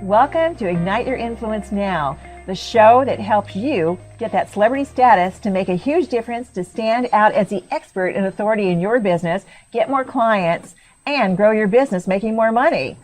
Welcome to Ignite Your Influence Now, the show that helps you get that celebrity status to make a huge difference, to stand out as the expert and authority in your business, get more clients, and grow your business making more money.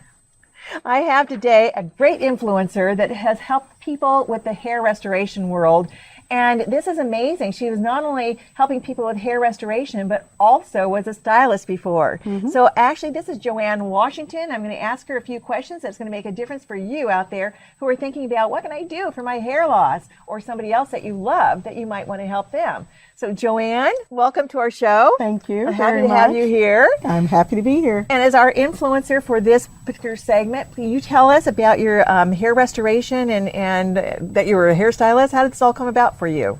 I have today a great influencer that has helped people with the hair restoration world. And this is amazing. She was not only helping people with hair restoration, but also was a stylist before. So actually, this is Joanne Washington. I'm going to ask her a few questions that's going to make a difference for you out there who are thinking about what can I do for my hair loss, or somebody else that you love that you might want to help them. So Joanne, welcome to our show. Thank you. I'm happy to have you here. I'm happy to be here. And as our influencer for this particular segment, please you tell us about your hair restoration and that you were a hairstylist. How did this all come about for you?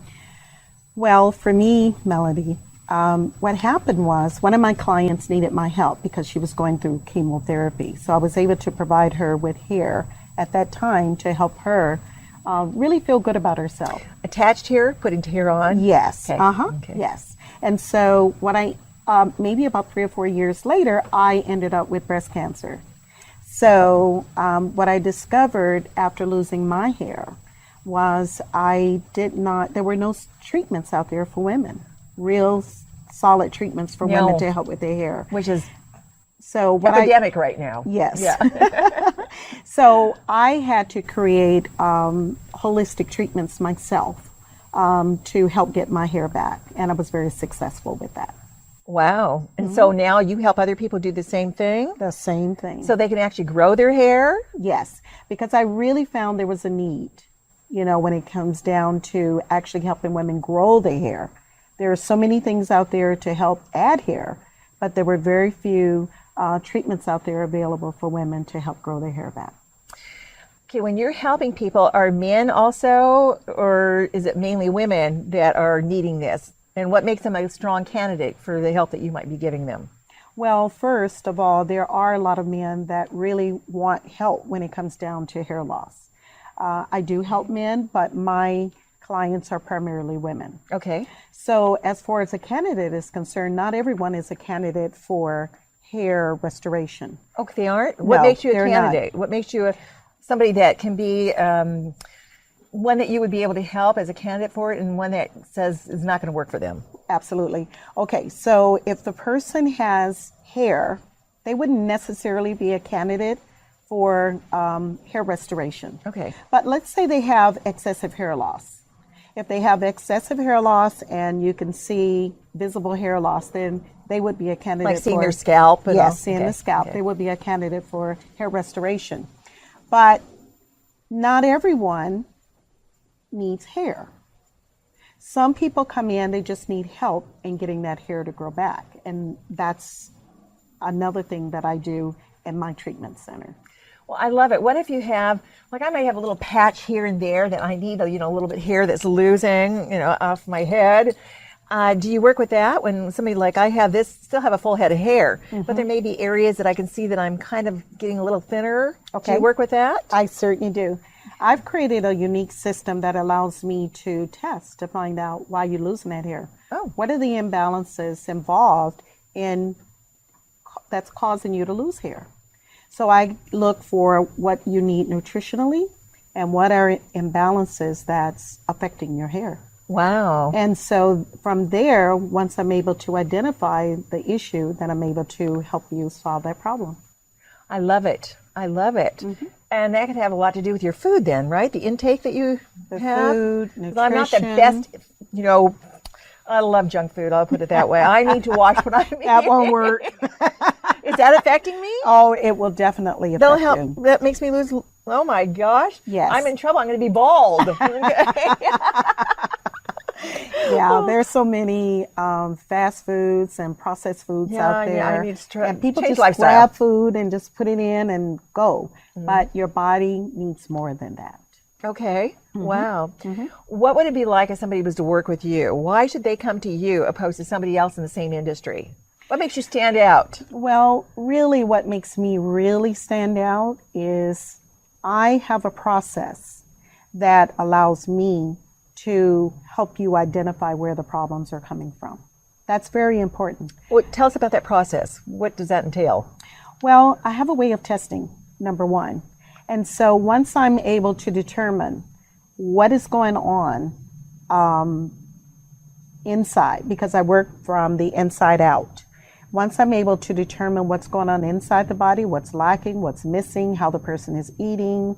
Well, for me, Melody, what happened was one of my clients needed my help because she was going through chemotherapy. So I was able to provide her with hair at that time to help her really feel good about herself. Attached hair, putting hair on? Yes. Okay. Okay. Yes. And so what maybe about 3 or 4 years later, I ended up with breast cancer. So what I discovered after losing my hair was there were no treatments out there for women, real solid treatments for women to help with their hair. Which is so epidemic right now. Yes. Yeah. So I had to create holistic treatments myself to help get my hair back. And I was very successful with that. Wow. And so now you help other people do the same thing? The same thing. So they can actually grow their hair? Yes, because I really found there was a need, when it comes down to actually helping women grow their hair. There are so many things out there to help add hair, but there were very few treatments out there available for women to help grow their hair back. Okay, when you're helping people, are men also, or is it mainly women that are needing this? And what makes them a strong candidate for the help that you might be giving them? Well, first of all, there are a lot of men that really want help when it comes down to hair loss. I do help men, but my clients are primarily women. Okay. So as far as a candidate is concerned, not everyone is a candidate for hair restoration. Okay, they aren't? What No, makes you a they're candidate? What makes you somebody that can be one that you would be able to help as a candidate for it, and one that says is not going to work for them? Absolutely. Okay, so if the person has hair, they wouldn't necessarily be a candidate for hair restoration. Okay. But let's say they have excessive hair loss. If they have excessive hair loss and you can see visible hair loss, then they would be a candidate Like seeing their scalp? Yes, seeing the scalp. They would be a candidate for hair restoration. But not everyone needs hair. Some people come in, they just need help in getting that hair to grow back. And that's another thing that I do in my treatment center. Well, I love it. What if you have, like I might have a little patch here and there that I need, a little bit hair that's losing, off my head. Do you work with that when somebody like I have this, still have a full head of hair, but there may be areas that I can see that I'm kind of getting a little thinner? Okay. Do you work with that? I certainly do. I've created a unique system that allows me to test to find out why you're losing that hair. Oh. What are the imbalances involved in that's causing you to lose hair? So I look for what you need nutritionally and what are imbalances that's affecting your hair. Wow. And so from there, once I'm able to identify the issue, then I'm able to help you solve that problem. I love it. I love it. And that could have a lot to do with your food then, right? The intake that you have? Food, nutrition. I'm not the best, I love junk food. I'll put it that way. I need to watch what I'm eating. That won't work. Is that affecting me? Oh, it will definitely affect That'll help. you. That makes me lose. Oh my gosh. Yes. I'm in trouble. I'm going to be bald. Yeah, there's so many fast foods and processed foods out there. Yeah, I need to and people change just lifestyle. grab food and just put it in and go. But your body needs more than that. Okay. Wow. What would it be like if somebody was to work with you? Why should they come to you opposed to somebody else in the same industry? What makes you stand out? Well, really what makes me really stand out is I have a process that allows me to help you identify where the problems are coming from. That's very important. Well, tell us about that process. What does that entail? Well, I have a way of testing, number one. And so once I'm able to determine what is going on inside, because I work from the inside out, once I'm able to determine what's going on inside the body, what's lacking, what's missing, how the person is eating,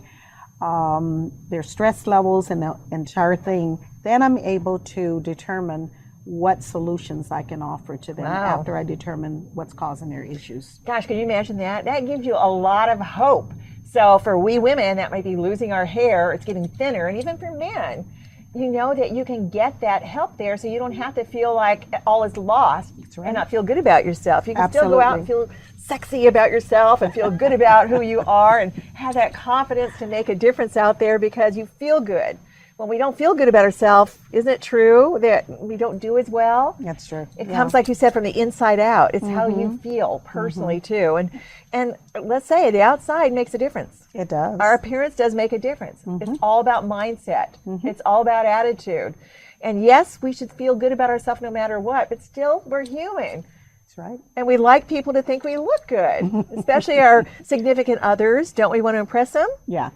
their stress levels and the entire thing, then I'm able to determine what solutions I can offer to them after I determine what's causing their issues. Gosh, can you imagine that? That gives you a lot of hope. So for we women, that might be losing our hair, it's getting thinner, and even for men, you know that you can get that help there, so you don't have to feel like all is lost and not feel good about yourself. You can still go out and feel sexy about yourself and feel good about who you are and have that confidence to make a difference out there because you feel good. When we don't feel good about ourselves, isn't it true that we don't do as well? That's true. It comes, like you said, from the inside out. It's how you feel personally too. And let's say the outside makes a difference. It does. Our appearance does make a difference. It's all about mindset. It's all about attitude. And yes, we should feel good about ourselves no matter what, but still, we're human. That's right. And we like people to think we look good, especially our significant others. Don't we want to impress them? Yeah.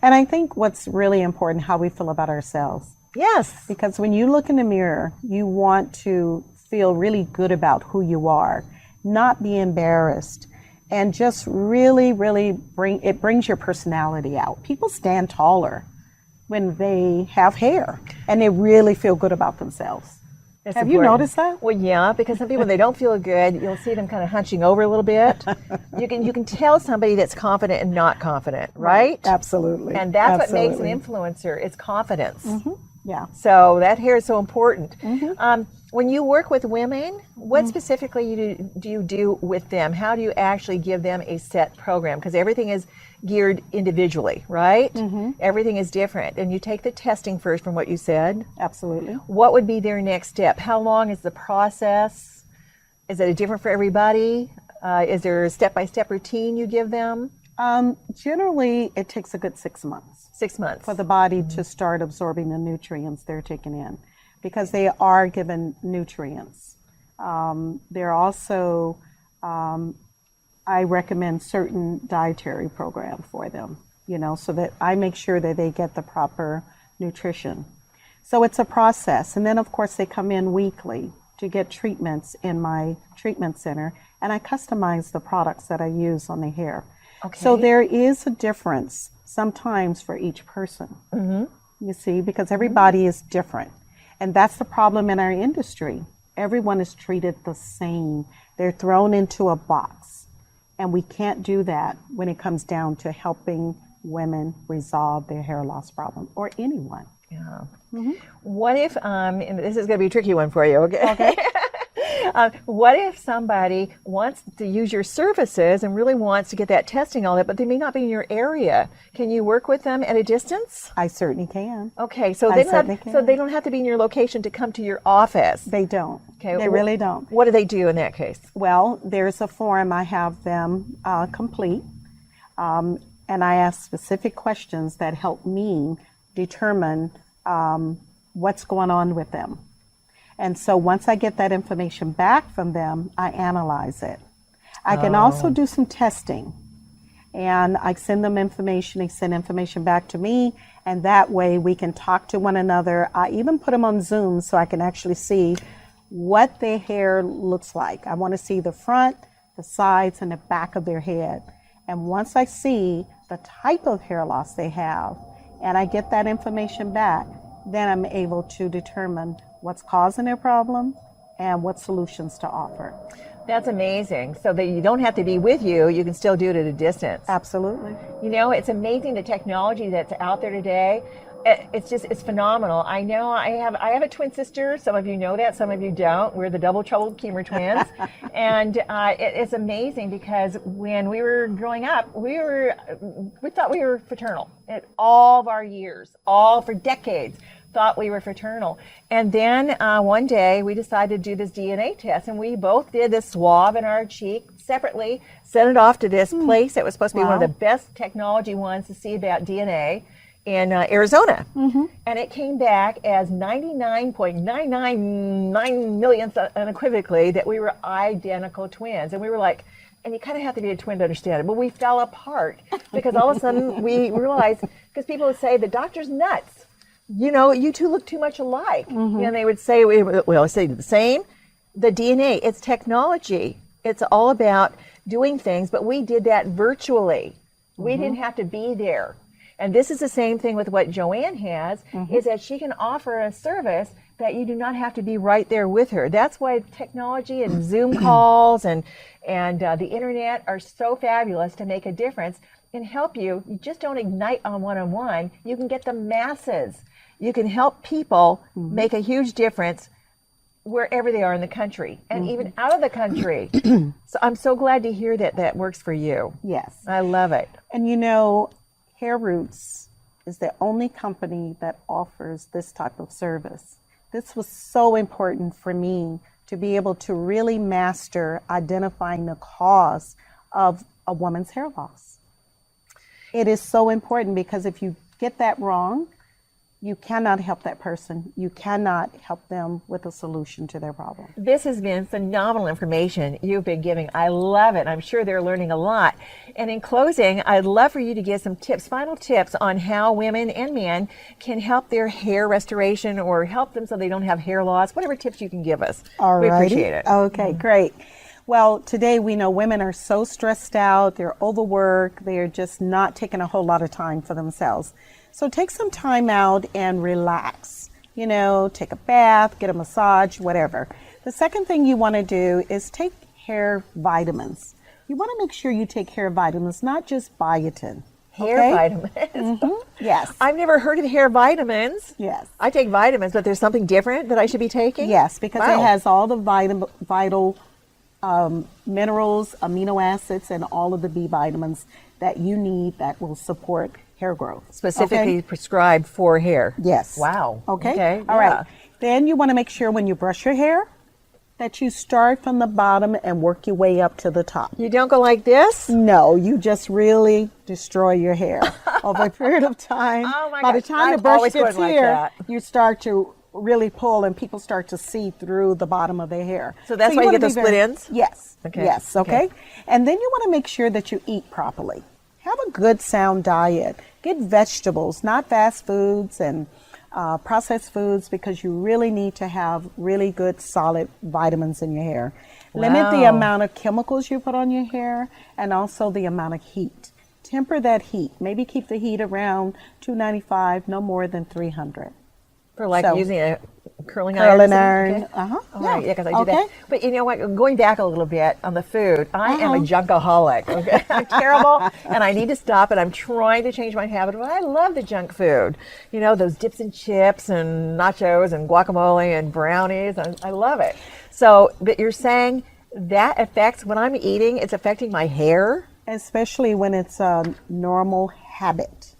And I think what's really important, how we feel about ourselves. Yes. Because when you look in the mirror, you want to feel really good about who you are, not be embarrassed, and just really, really brings your personality out. People stand taller when they have hair and they really feel good about themselves. Have you noticed that? Well, yeah, because some people, when they don't feel good, you'll see them kind of hunching over a little bit. You can tell somebody that's confident and not confident, right? Absolutely. And that's what makes an influencer. It's confidence. Yeah. So that hair is so important. When you work with women, what specifically do you do with them? How do you actually give them a set program? Because everything is geared individually, right? Everything is different. And you take the testing first from what you said. Absolutely. What would be their next step? How long is the process? Is it different for everybody? Is there a step-by-step routine you give them? Generally, it takes a good 6 months. 6 months. For the body to start absorbing the nutrients they're taking in, because they are given nutrients. They're also, I recommend certain dietary program for them, so that I make sure that they get the proper nutrition. So it's a process. And then, of course, they come in weekly to get treatments in my treatment center, and I customize the products that I use on the hair. Okay. So there is a difference sometimes for each person, you see, because everybody is different. And that's the problem in our industry. Everyone is treated the same. They're thrown into a box. And we can't do that when it comes down to helping women resolve their hair loss problem, or anyone. Yeah. What if, and this is going to be a tricky one for you, okay? What if somebody wants to use your services and really wants to get that testing, all that, but they may not be in your area? Can you work with them at a distance? I certainly can. Okay, so they don't have to be in your location to come to your office. They don't. Okay, they really don't. What do they do in that case? Well, there's a form I have them complete, and I ask specific questions that help me determine what's going on with them. And so once I get that information back from them, I analyze it. I can also do some testing, and I send them information, they send information back to me, and that way we can talk to one another. I even put them on Zoom so I can actually see what their hair looks like. I want to see the front, the sides, and the back of their head. And once I see the type of hair loss they have, and I get that information back, then I'm able to determine what's causing their problem and what solutions to offer. That's amazing. So that you don't have to be with you, you can still do it at a distance. Absolutely. It's amazing the technology that's out there today. It's phenomenal. I know I have a twin sister. Some of you know that, some of you don't. We're the double troubled Keymer twins. And it's amazing because when we were growing up, we thought we were fraternal. All of our years, all for decades, thought we were fraternal. And then one day we decided to do this DNA test, and we both did this swab in our cheek separately, sent it off to this place that was supposed to be one of the best technology ones to see about DNA in Arizona. And it came back as 99.999 millionths unequivocally that we were identical twins. And we were like, and you kind of have to be a twin to understand it, but we fell apart because all of a sudden we realized, because people would say, the doctor's nuts. You know, you two look too much alike. And they would say, we always say the same. The DNA, it's technology. It's all about doing things, but we did that virtually. We didn't have to be there. And this is the same thing with what Joanne has, is that she can offer a service that you do not have to be right there with her. That's why technology and Zoom calls and the internet are so fabulous to make a difference and help you. You just don't ignite on one-on-one. You can get the masses. You can help people make a huge difference wherever they are in the country and even out of the country. So I'm so glad to hear that that works for you. Yes. I love it. And you know, Hair Roots is the only company that offers this type of service. This was so important for me to be able to really master identifying the cause of a woman's hair loss. It is so important because if you get that wrong, you cannot help that person. You cannot help them with a solution to their problem. This has been phenomenal information you've been giving. I love it. I'm sure they're learning a lot. And in closing, I'd love for you to give some tips, final tips on how women and men can help their hair restoration or help them so they don't have hair loss. Whatever tips you can give us. All we righty. appreciate it. Okay, great. Well, today we know women are so stressed out, they're overworked, they're just not taking a whole lot of time for themselves. So take some time out and relax. You know, take a bath, get a massage, whatever. The second thing you want to do is take hair vitamins. You want to make sure you take hair vitamins, not just biotin. Hair vitamins? Yes. I've never heard of hair vitamins. Yes. I take vitamins, but there's something different that I should be taking? Yes, because Wow. it has all the vital minerals, amino acids, and all of the B vitamins that you need that will support hair growth. Specifically prescribed for hair? Yes. Wow. Okay. All right. Then you want to make sure when you brush your hair that you start from the bottom and work your way up to the top. You don't go like this? No, you just really destroy your hair over a period of time. Oh my By the gosh, time the I've brush always gets gone like here, that. you start to really pull and people start to see through the bottom of their hair. So that's why you wanna get the be split ends? Yes. Okay. Yes. Okay. And then you want to make sure that you eat properly. Have a good sound diet. Get vegetables, not fast foods and processed foods, because you really need to have really good solid vitamins in your hair. Limit the Wow. amount of chemicals you put on your hair and also the amount of heat. Temper that heat. Maybe keep the heat around 295, no more than 300. For like So, using a curling curling iron? iron. Okay. Uh-huh. All right, yeah, because I do Okay. that. But you know what? Going back a little bit on the food, I am a junkaholic. Okay, I'm terrible, and I need to stop. And I'm trying to change my habit. But I love the junk food. You know, those dips and chips and nachos and guacamole and brownies. I love it. So, but you're saying that affects when I'm eating. It's affecting my hair. Especially when it's a normal habit.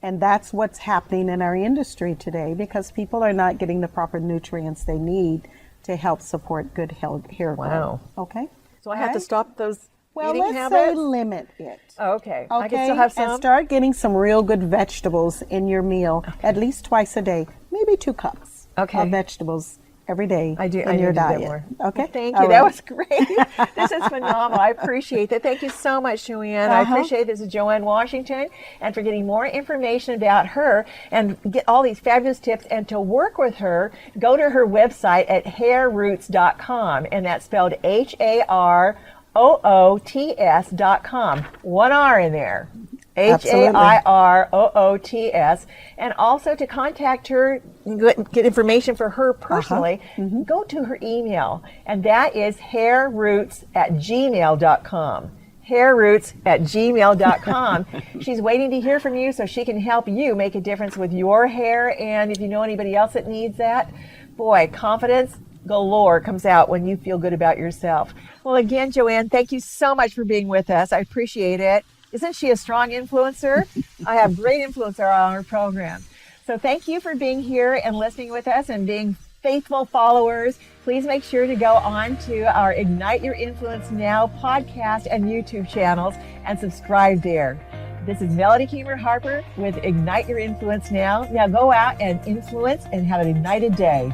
And that's what's happening in our industry today, because people are not getting the proper nutrients they need to help support good hair growth. Wow. Okay? So I have to stop those Well, eating let's habits. say limit it. Oh, okay. I Okay? can still have some. And start getting some real good vegetables in your meal at least twice a day, maybe 2 cups Okay. of vegetables every day I do. in I your need to do that diet. more. Okay? Thank All you. That right. was great. This is phenomenal. I appreciate that. Thank you so much, Joanne. I appreciate this is Joanne Washington, and for getting more information about her and get all these fabulous tips and to work with her, go to her website at hairroots.com, and that's spelled HAROOTS.com. One R in there. HAIROOTS, and also to contact her, get information for her personally, go to her email, and that is hairroots@gmail.com. hairroots@gmail.com. She's waiting to hear from you so she can help you make a difference with your hair, and if you know anybody else that needs that, boy, confidence galore comes out when you feel good about yourself. Well, again, Joanne, thank you so much for being with us. I appreciate it. Isn't she a strong influencer? I have great influencer on our program. So thank you for being here and listening with us and being faithful followers. Please make sure to go on to our Ignite Your Influence Now podcast and YouTube channels and subscribe there. This is Melody Keymer Harper with Ignite Your Influence Now. Now go out and influence and have an ignited day.